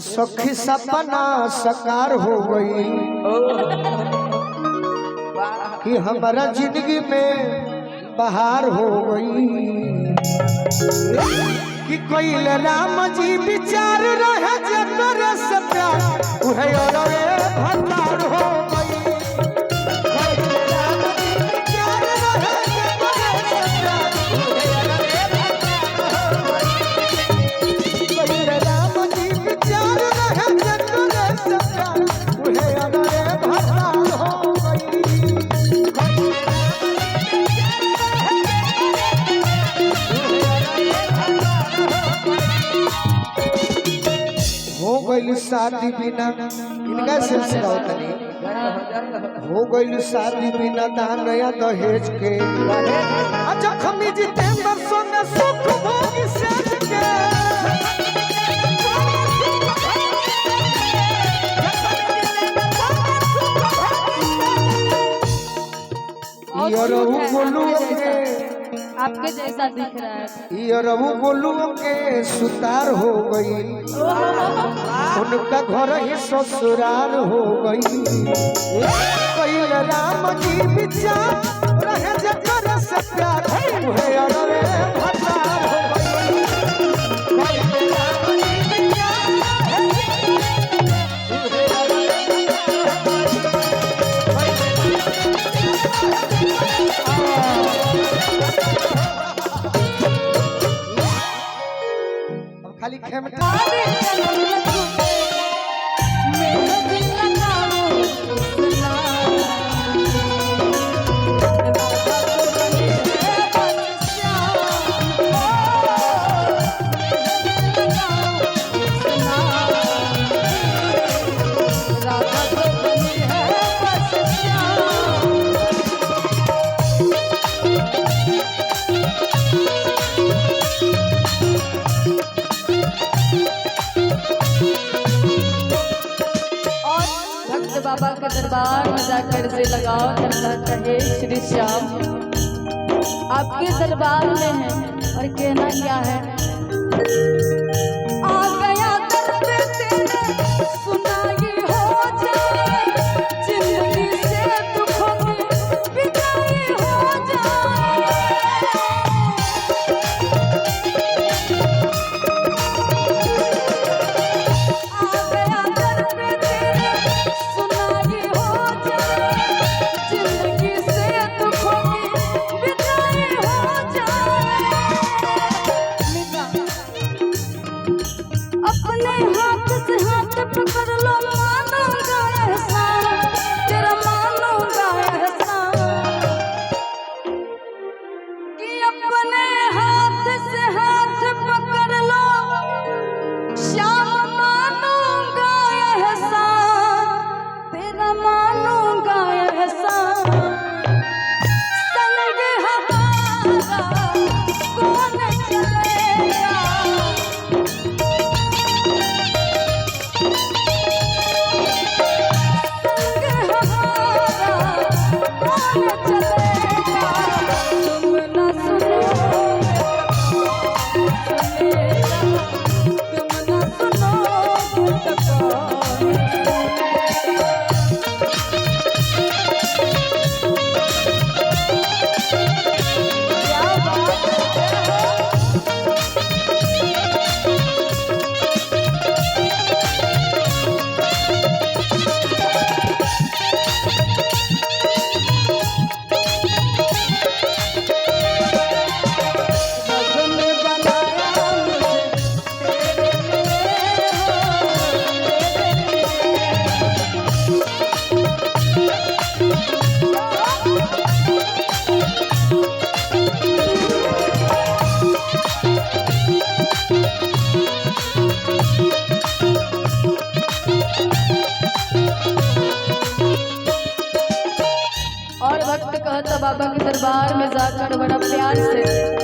सखी सपना साकार हो गई कि हमारा जिंदगी में बहार हो गई कि कोई राम जी विचार रहे जतरे से प्यार उहे और भंडार हो गई। शादी बिना इनका सिलसिला होता नहीं हो गई शादी बिना दानया दहेज के जखमी जितेंद्र सोने सुख भोगी सेज के आपके जैसा दिख रहा है। ये रवु गोलू के सुतार हो गई उनका घर ही ससुराल हो गई। कोई राम जी विचार रहे जकर से प्यार उहे अरे भंडार हो गई। खाली खेमटा बाबा के दरबार में जाकर से लगाओ करना कहे श्री श्याम आपके दरबार में है और कहना क्या है। आ गया दर्द तेरे सुनाई हो जाए जिंदगी से दुखों की विदाई हो जाए। आ गया दर्द तेरे पकड़ लो मानूंगा एहसान तेरा मानूंगा एहसान कि अपने हाथ से हाथ पकड़ लो श्याम मानूंगा एहसान तेरा मानूंगा एहसान। संग हमारा कौन चलेगा बाबा के दरबार में जाकर बड़ा प्यार से